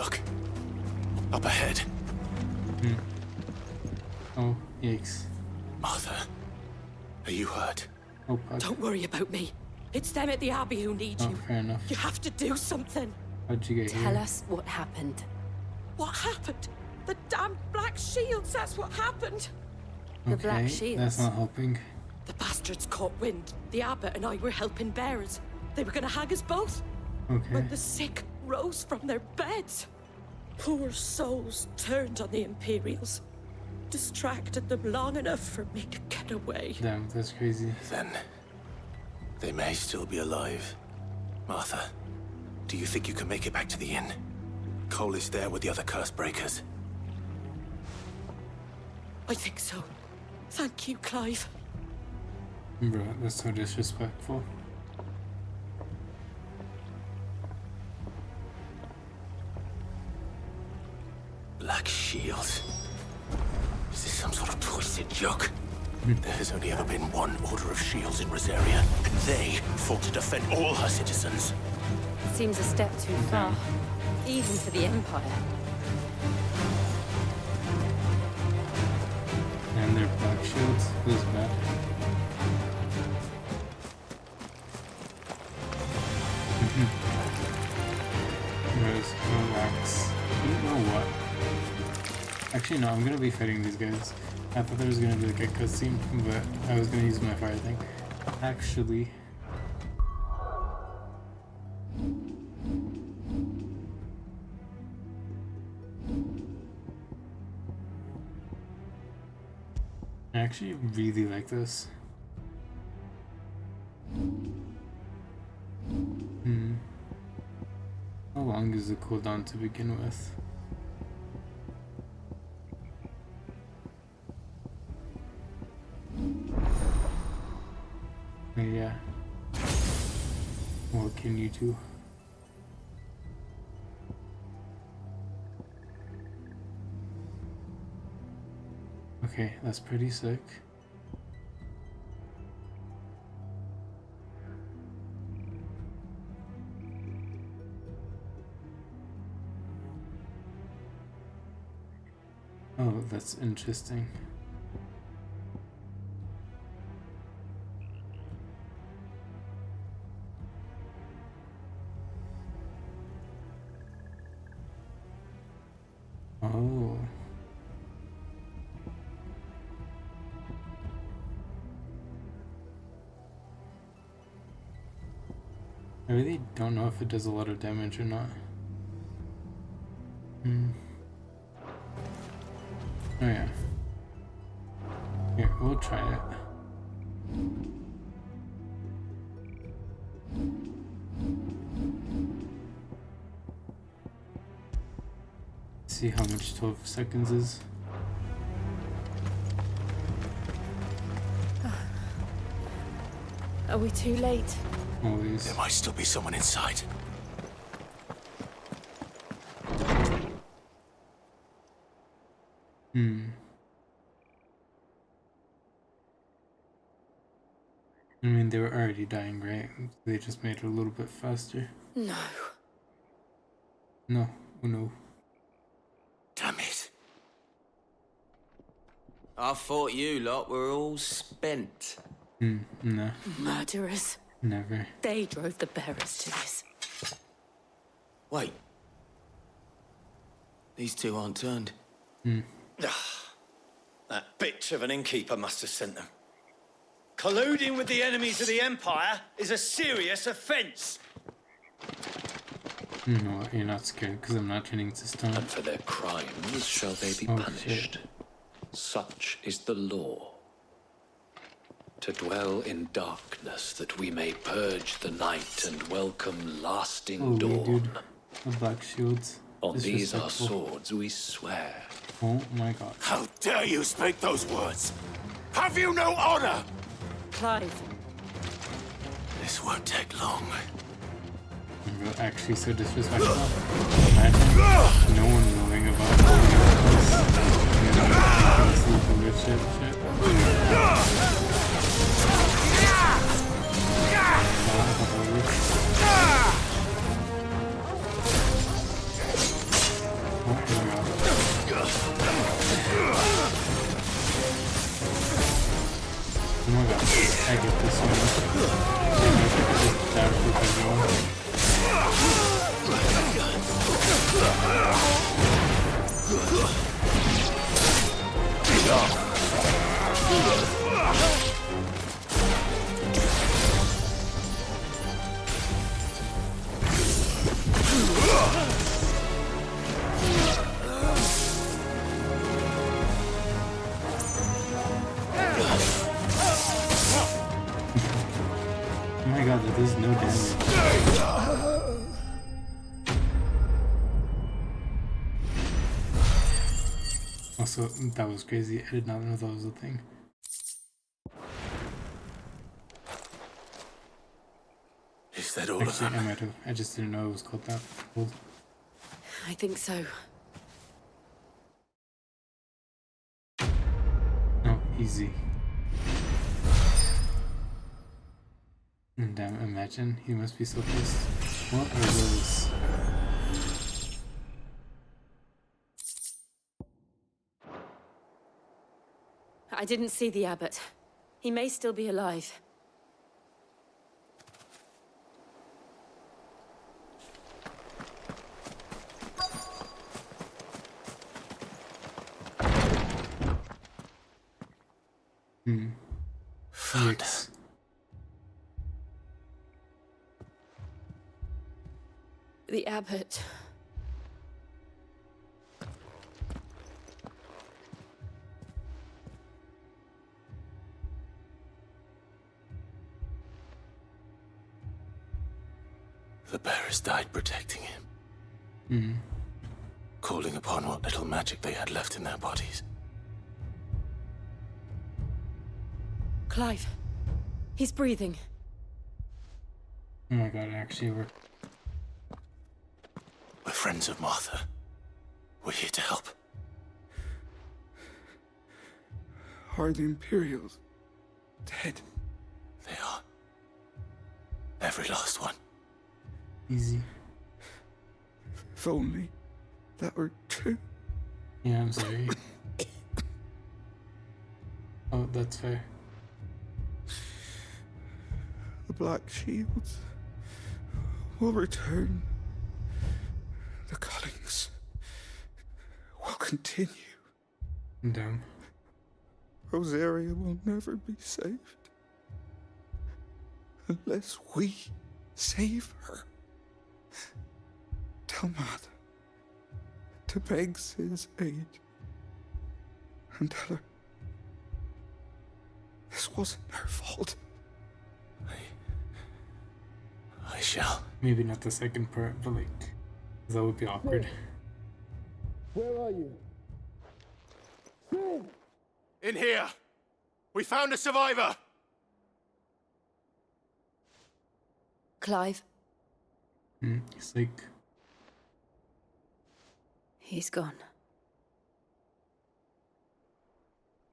Look. Up ahead. Hmm. Oh, yikes. Martha, are you hurt? Oh, fuck. Don't worry about me. It's them at the Abbey who need Oh, you. fair enough. You have to do something. How'd you get Tell here? us what happened. What happened? The damn Black Shields, that's what happened. The Black Okay, Shields. that's not helping. The bastards caught wind. The abbot and I were helping bearers. They were gonna hang us both. Okay. When the sick rose from their beds. Poor souls turned on the Imperials. Distracted them long enough for me to get away. Damn, that's crazy. Then they may still be alive. Martha, do you think you can make it back to the inn? Cole is there with the other curse breakers. I think so. Thank you, Clive. Bro, that's so disrespectful. Black Shields. Is this some sort of twisted joke? There has only ever been one Order of Shields in Rosaria, and they fought to defend all her citizens. Seems a step too far, even for the Empire. And their black shields. Feels bad. Rose, relax. You know what? Actually, no, I'm gonna be fighting these guys. I thought there was gonna be like a cutscene, but I was gonna use my fire thing. Actually. I actually really like this. How long is the cooldown to begin with? Yeah. What can you do? Okay, that's pretty sick. Oh, that's interesting. Oh. I really don't know if it does a lot of damage or not. Oh yeah. Here, we'll try it. See how much 12 seconds is. Are we too late? Always. There might still be someone inside. I mean, they were already dying, right? They just made it a little bit faster. No. No, oh no. Damn it. I thought you lot were all spent. No, Murderers. never. They drove the bearers to this. Wait. These two aren't turned. That bitch of an innkeeper must have sent them. Colluding with the enemies of the Empire is a serious offence. No, you're not scared because I'm not turning to stone. And for their crimes shall they be Oh, punished. Such is the law. To dwell in darkness that we may purge the night and welcome lasting Holy dawn. dude, the black shields. On these our Disrespectful. swords we swear. Oh my god. How dare you speak those words? Have you no honor? Clive. This won't take long. You're actually so disrespectful. Imagine no one knowing about this shit. I get this one. Just dash with everyone. Oh my god, that does no damage. Also, that was crazy. I did not know that was a thing. Is that all Actually, of I them? might have. I just didn't know it was called that. Cool. I think so. Oh, easy. Damn, imagine. He must be so pissed. What are those? I didn't see the abbot. He may still be alive. Yikes. The abbot. The bearers died protecting him. Calling upon what little magic they had left in their bodies. Clive. He's breathing. Oh my god, it actually worked. We're friends of Martha. We're here to help. Are the Imperials dead? They are. Every last one. Easy. If only that were true. Yeah, I'm sorry. Oh, that's fair. The Black Shields will return. The cullings will continue. Damn. Rosaria will never be saved unless we save her. Tell Mother to beg his aid and tell her this wasn't her fault. I shall. Maybe not the second part, but like, that would be awkward. Where are you? In here! We found a survivor! Clive. It's like, He's gone.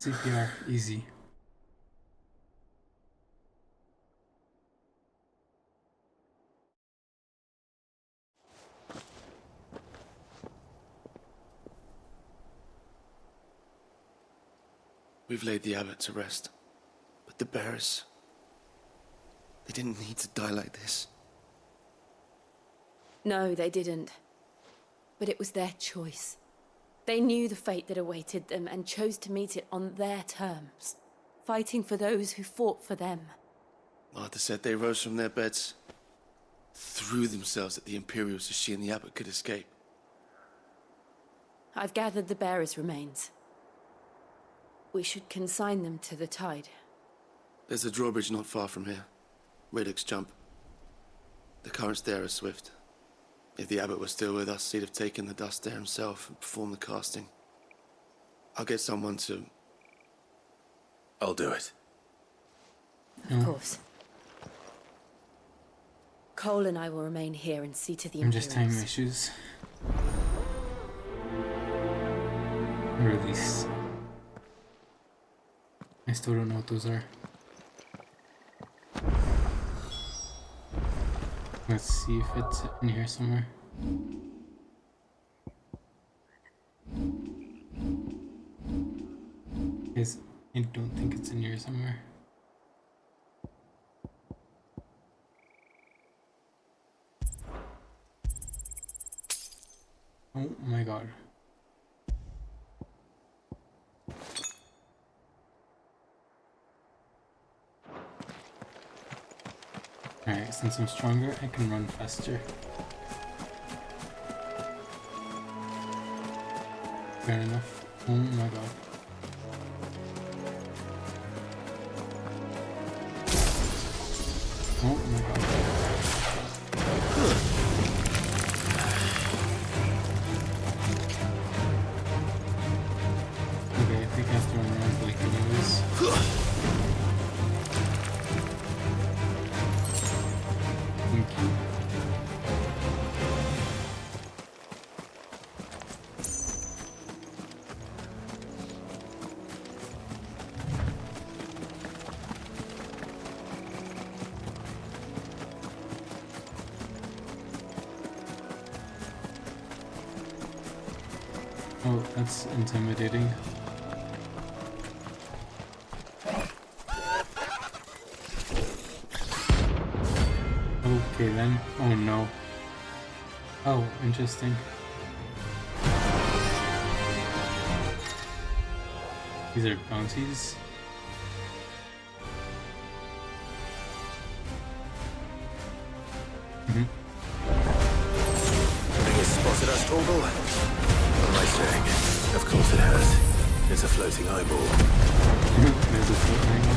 CPR, easy. We've laid the abbot to rest, but the bearers, they didn't need to die like this. No, they didn't. But it was their choice. They knew the fate that awaited them and chose to meet it on their terms, fighting for those who fought for them. Martha said they rose from their beds, threw themselves at the Imperials so she and the abbot could escape. I've gathered the bearers' remains. We should consign them to the tide. There's a drawbridge not far from here. Radix Jump. The currents there are swift. If the abbot was still with us, he'd have taken the dust there himself and performed the casting. I'll get someone to... I'll do it. Of course. Cole and I will remain here and see to the I'm just tying my Imperials. shoes. Release. I still don't know what those are. Let's see if it's in here somewhere. Guys, I don't think it's in here somewhere. Oh my god. Alright, since I'm stronger, I can run faster. Fair enough. Oh my god. Oh my god. Okay, I think I have to run around like anyways. Thank you. Oh, that's intimidating. Okay then. Oh no. Oh, interesting. These are bounties. Think it's spotted us, Torgal? What am I saying? Of course it has. It's a floating eyeball. There's a floating eyeball.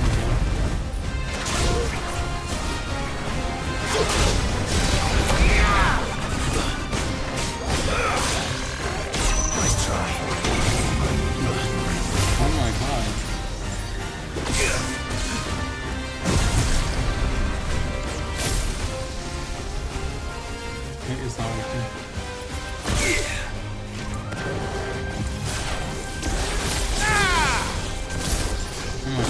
Nice try. Oh my god. It is not working. Oh my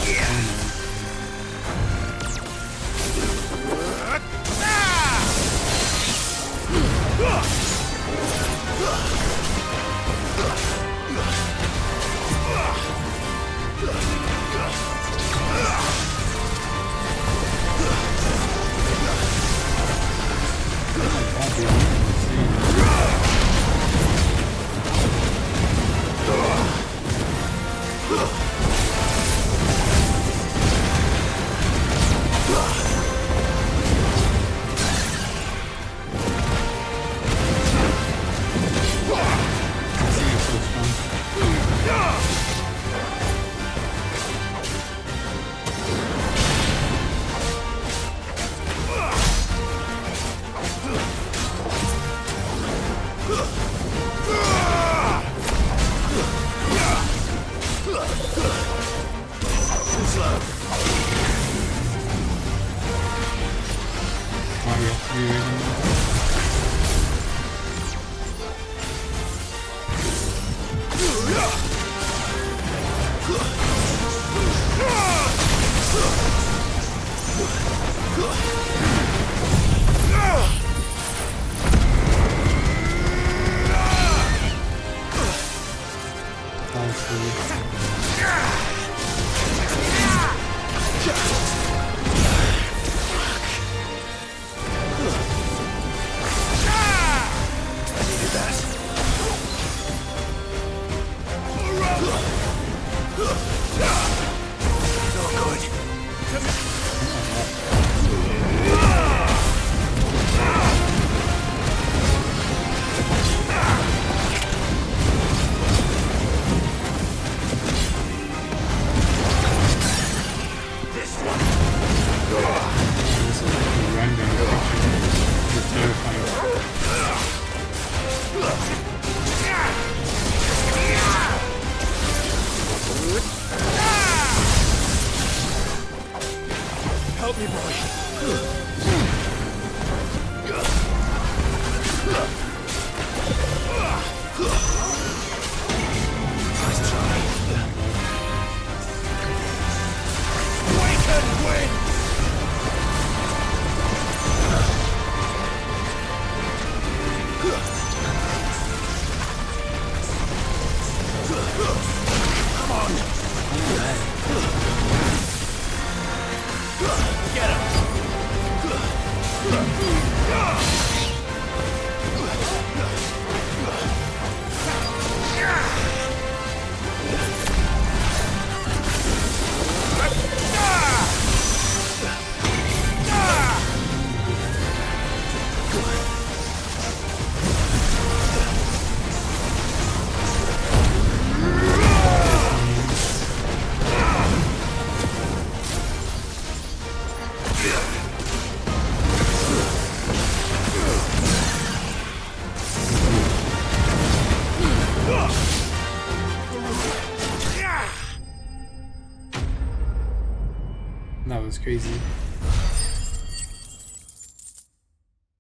was crazy.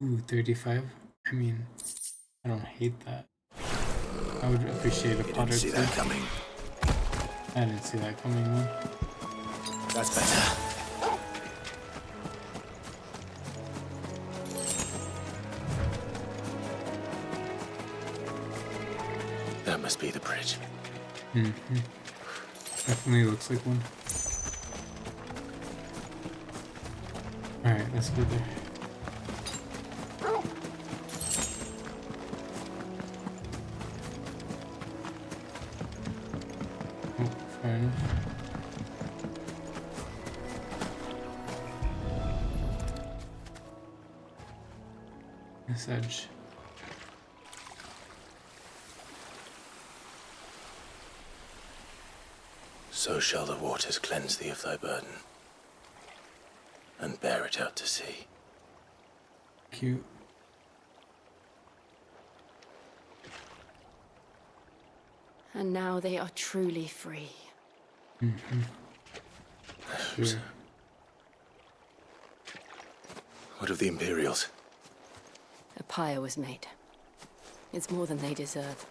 Ooh, 35. I mean, I don't hate that. I would appreciate a pot or two. That coming. I didn't see that coming, man. That's better. That must be the bridge. Mm-hmm. Definitely looks like one. Alright, let's go there. Oh, fair enough. This edge. So shall the waters cleanse thee of thy burden, and bear it out to sea. Cute. And now they are truly free. Mm-hmm. Sure. What of the Imperials? A pyre was made. It's more than they deserve.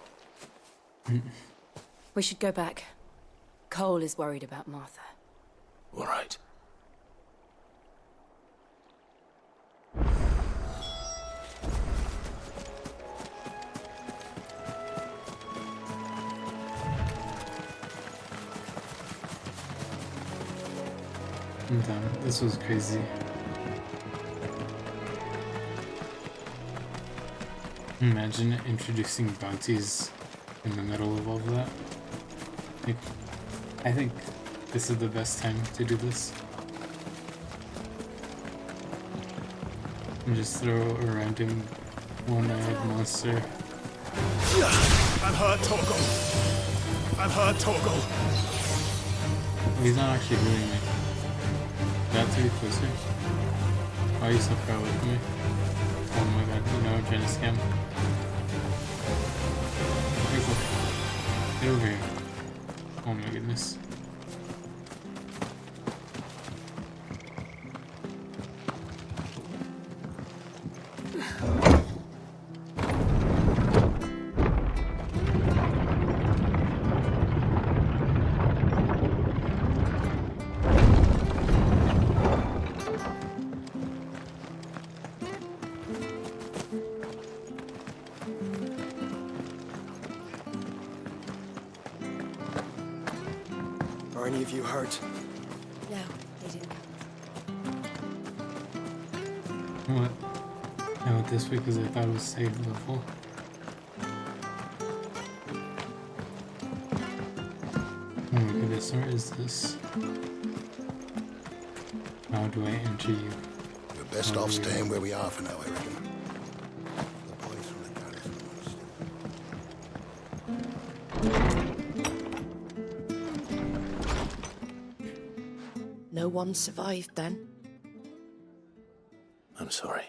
We should go back. Cole is worried about Martha. All right. I'm done. This was crazy. Imagine introducing bounties in the middle of all of that. Like, I think this is the best time to do this. And just throw a random one-eyed monster. I've heard Torgal. I've heard Torgal. He's not actually doing me. That to be closer. Why are you so far away from me? Oh my god, you know I'm trying to scam. Careful. Get over here. Oh my goodness. Are any of you hurt? No, they didn't. What? I went this way because I thought it was safe before. Oh my goodness, where is this? How do I enter you? We're best off staying where we are for now, I reckon. The boys from the garrison No one survived then? I'm sorry.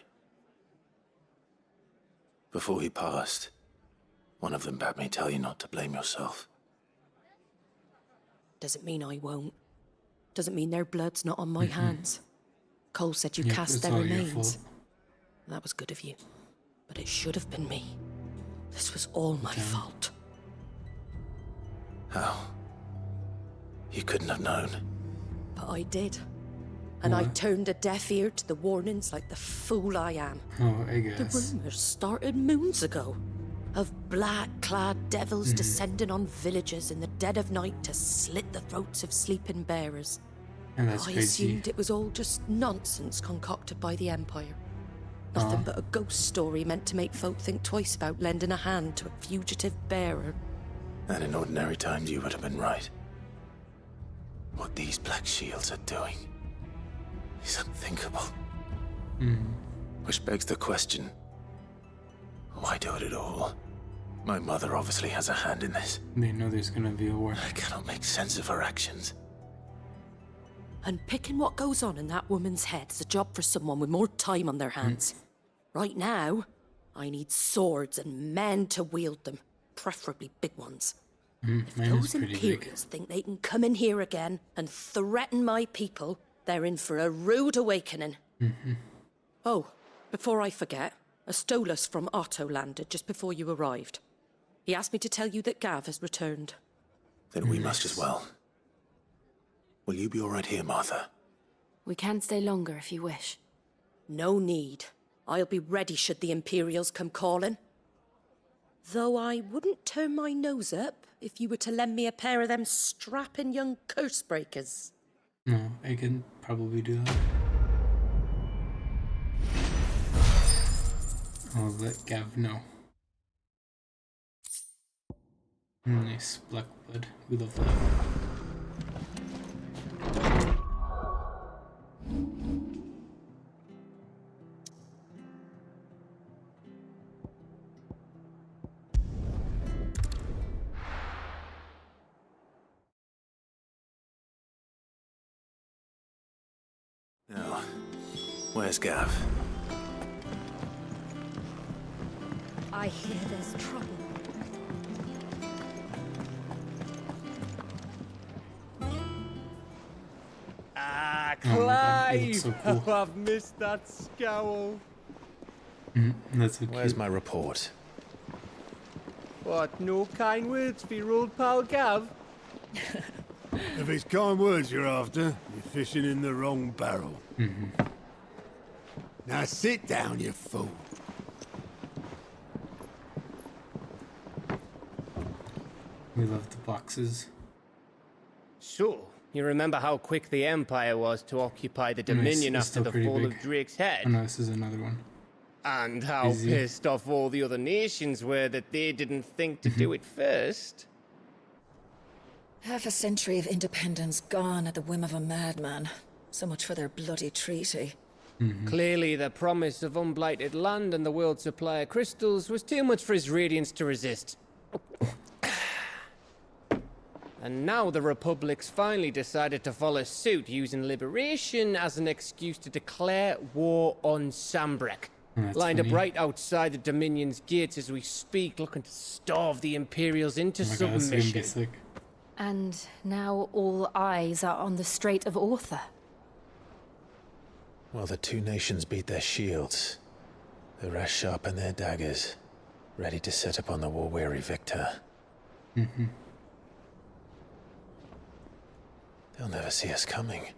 Before he passed, one of them bade me tell you not to blame yourself. Doesn't mean I won't. Doesn't mean their blood's not on my hands. Cole said you cast their remains. That was good of you. But it should have been me. This was all my fault. How? You couldn't have known. But I did. And I turned a deaf ear to the warnings like the fool I am. Oh, I The guess. rumors started moons ago. Of black-clad devils descending on villages in the dead of night to slit the throats of sleeping bearers. And that's I crazy. assumed it was all just nonsense concocted by the Empire. Nothing but a ghost story meant to make folk think twice about lending a hand to a fugitive bearer. And in ordinary times, you would have been right. What these Black Shields are doing is unthinkable. Which begs the question, why do it at all? My mother obviously has a hand in this. They know there's gonna be a war. I cannot make sense of her actions. And picking what goes on in that woman's head is a job for someone with more time on their hands. Right now, I need swords and men to wield them, preferably big ones. Mine is Those pretty big. Imperials think they can come in here again and threaten my people, They're in for a rude awakening. Oh, before I forget, a Stolas from Otto landed just before you arrived. He asked me to tell you that Gav has returned. Then we must as well. Will you be all right here, Martha? We can stay longer if you wish. No need. I'll be ready should the Imperials come calling. Though I wouldn't turn my nose up if you were to lend me a pair of them strapping young curse breakers. No, I can probably do that. I'll let Gav know. Nice, black blood. We love that. Now, where's Gav? I hear there's trouble. Ah, Oh my God, it Clive! looks so cool. Oh, I've missed that scowl. That's so Where's cute. my report? What, no kind words for your old pal Gav? If it's kind words you're after, you're fishing in the wrong barrel. Now sit down, you fool. We love the boxes. So, you remember how quick the Empire was to occupy the Dominion it's after still the pretty fall big. of Drake's Head? Oh no, this is another one. And how Easy. pissed off all the other nations were that they didn't think to do it first. Half a century of independence gone at the whim of a madman. So much for their bloody treaty. Clearly, the promise of unblighted land and the world's supply of crystals was too much for his radiance to resist. And now the Republic's finally decided to follow suit, using liberation as an excuse to declare war on Sambrek. That's Lined up funny. right outside the Dominion's gates as we speak, looking to starve the Imperials into Oh my God, this is gonna be submission. sick. And now all eyes are on the Strait of Author. While the two nations beat their shields, the rest sharpen their daggers, ready to set upon the war-weary victor. They'll never see us coming.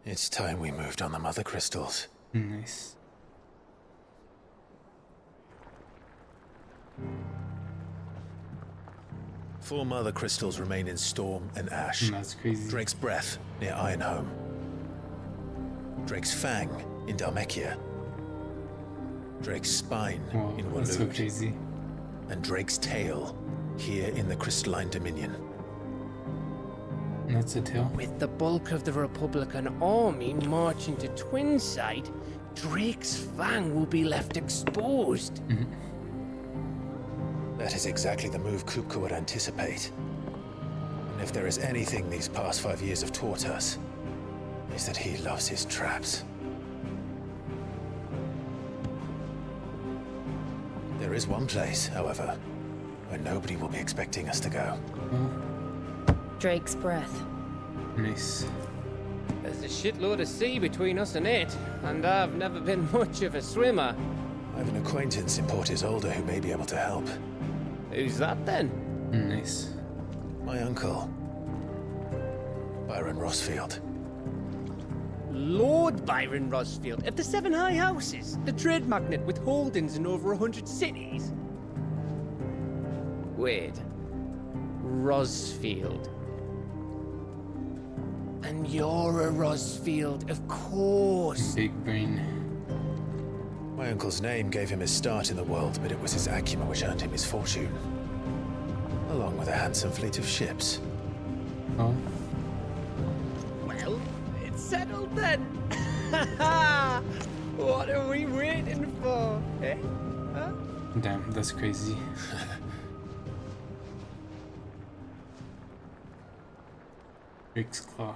It's time we moved on the mother crystals. Nice. Four mother crystals remain in Storm and Ash. That's crazy. Drake's Breath near Ironhome. Drake's Fang in Dhalmekia. Drake's Spine Wow, in that's so Waloed. crazy. And Drake's Tail here in the Crystalline Dominion. And that's a tail. With the bulk of the Republican army marching to Twinside, Drake's Fang will be left exposed. That is exactly the move Kupka would anticipate. And if there is anything these past 5 years have taught us, is that he loves his traps. There is one place, however, where nobody will be expecting us to go. Drake's Breath. Nice. There's a shitload of sea between us and it, and I've never been much of a swimmer. I have an acquaintance in Port Isolde who may be able to help. Who's that then? Nice. My uncle, Byron Rossfield. Lord Byron Rosfield of the Seven High Houses, the trade magnate with holdings in over 100 cities. Wait. Rosfield. And you're a Rosfield, of course. Big brain. My uncle's name gave him his start in the world, but it was his acumen which earned him his fortune. Along with a handsome fleet of ships. Oh. Well, it's settled then. What are we waiting for, eh? Huh? Damn, that's crazy. Drake's Claw.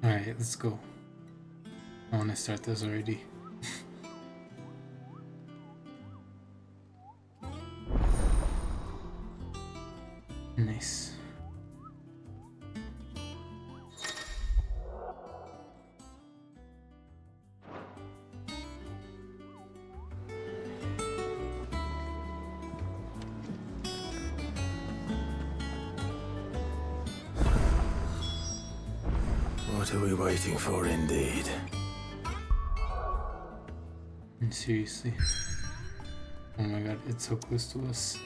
Alright, let's go. I want to start this already. What are we waiting for, indeed? Seriously. Oh my god, it's so close to us.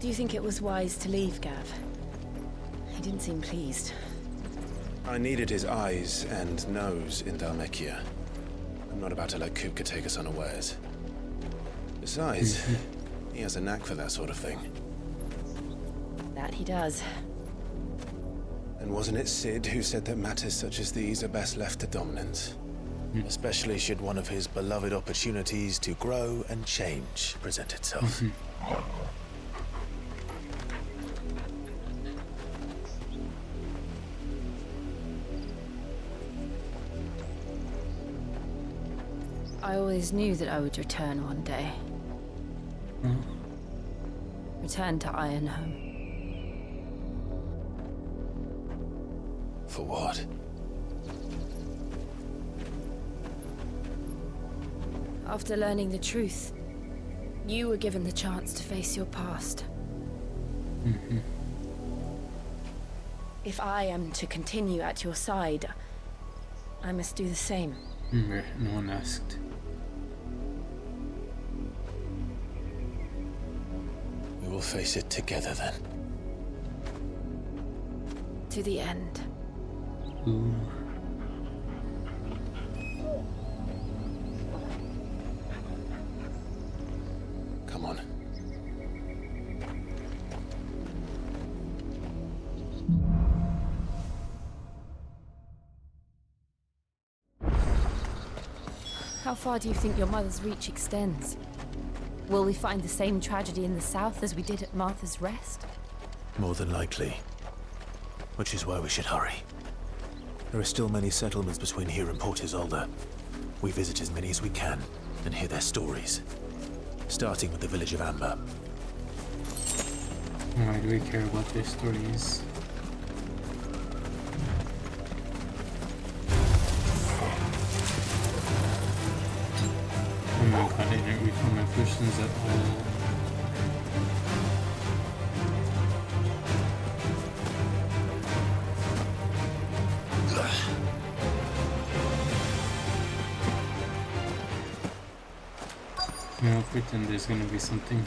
Do you think it was wise to leave, Gav? He didn't seem pleased. I needed his eyes and nose in Dhalmekia. I'm not about to let Kupka take us unawares. Besides, he has a knack for that sort of thing. That he does. And wasn't it Sid who said that matters such as these are best left to dominance? Especially should one of his beloved opportunities to grow and change present itself. I always knew that I would return one day. Return to Ironhome. For what? After learning the truth, you were given the chance to face your past. If I am to continue at your side, I must do the same. No one asked. We will face it together then. To the end. Ooh. Come on. How far do you think your mother's reach extends? Will we find the same tragedy in the south as we did at Martha's Rest? More than likely. Which is why we should hurry. There are still many settlements between here and Port Isolde. We visit as many as we can and hear their stories. Starting with the village of Amber. Why do we care about their stories? Oh my god, I didn't refill my potions at all. I'll pretend there's gonna be something.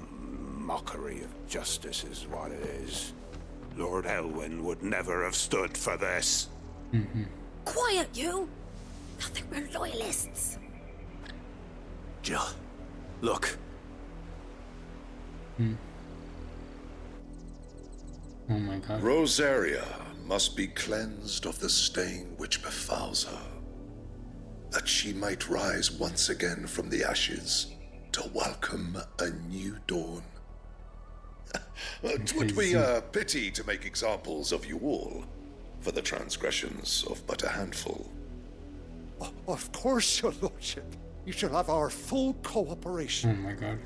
Mockery of justice is what it is. Lord Elwyn would never have stood for this. Quiet, you! Nothing, we're loyalists. Jill, look. Oh my god. Rosaria must be cleansed of the stain which befouls her, that she might rise once again from the ashes to welcome a new dawn. 'Twould be a pity to make examples of you all for the transgressions of but a handful. Of course, your lordship. You shall have our full cooperation. Oh my god.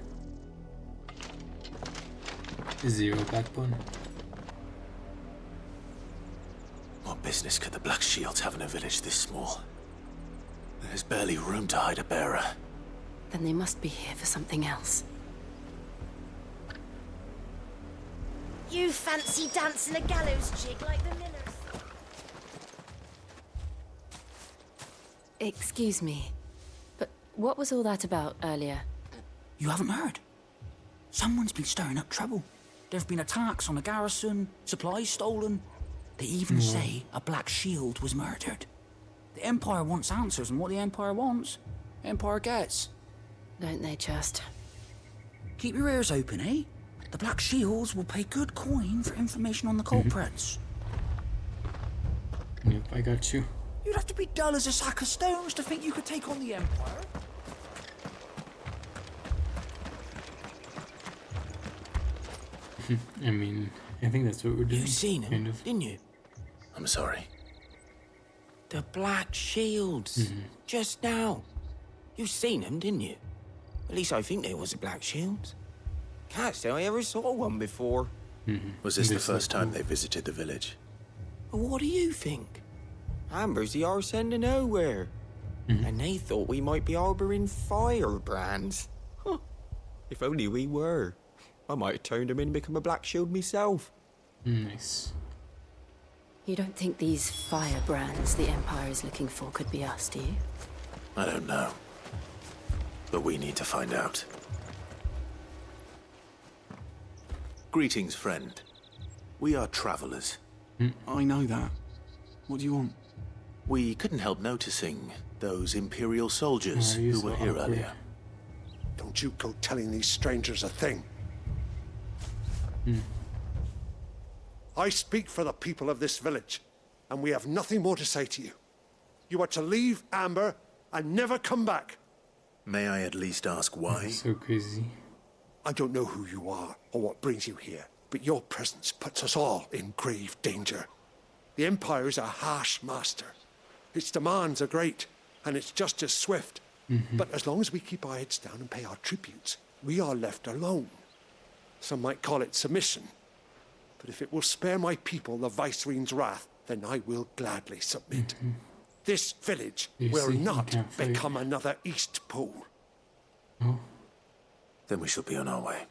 Zero backbone. What business could the Black Shields have in a village this small? There's barely room to hide a bearer. Then they must be here for something else. You fancy dancing a gallows jig like the millers? Excuse me, but what was all that about earlier? You haven't heard? Someone's been stirring up trouble. There have been attacks on the garrison, supplies stolen. They even say a Black Shield was murdered. The Empire wants answers, and what the Empire wants, the Empire gets. Don't they just? Keep your ears open, eh? The Black Shields will pay good coin for information on the culprits. Yep, I got you. You'd have to be dull as a sack of stones to think you could take on the Empire. I mean, I think that's what we're doing. You seen him, kind of. didn't you? I'm sorry. The Black Shields. Just now. You seen him, didn't you? At least I think there was a Black Shield. Can't say I ever saw one before. Was this the first time they visited the village? What do you think? Amber's the arse end of nowhere. And they thought we might be harboring firebrands. Huh. If only we were. I might have turned them in and become a Black Shield myself. Nice. You don't think these firebrands the Empire is looking for could be us, do you? I don't know. But we need to find out. Greetings, friend. We are travelers. I know that. What do you want? We couldn't help noticing those Imperial soldiers who were here earlier. Don't you go telling these strangers a thing. I speak for the people of this village, and we have nothing more to say to you. You are to leave Amber and never come back. May I at least ask why? So crazy. I don't know who you are or what brings you here, but your presence puts us all in grave danger. The Empire is a harsh master. Its demands are great, and its justice swift. But as long as we keep our heads down and pay our tributes, we are left alone. Some might call it submission. But if it will spare my people the Viceroy's wrath, then I will gladly submit. This village will not become another East Pole. Then we shall be on our way.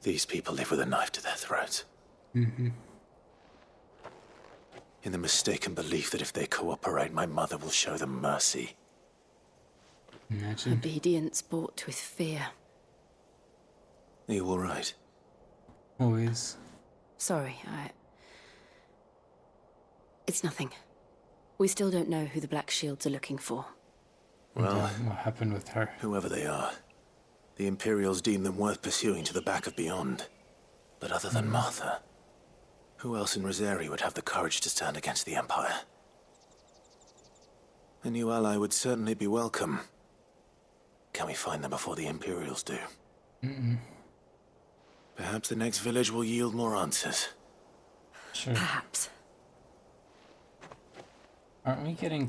These people live with a knife to their throats. In the mistaken belief that if they cooperate, my mother will show them mercy. Imagine. Obedience bought with fear. Are you all right? Always. Sorry, It's nothing. We still don't know who the Black Shields are looking for. Well, what happened with her? Whoever they are, the Imperials deem them worth pursuing to the back of beyond. But other than Martha, who else in Rosaria would have the courage to stand against the Empire? A new ally would certainly be welcome. Can we find them before the Imperials do? Perhaps the next village will yield more answers. Sure. Perhaps. Aren't we getting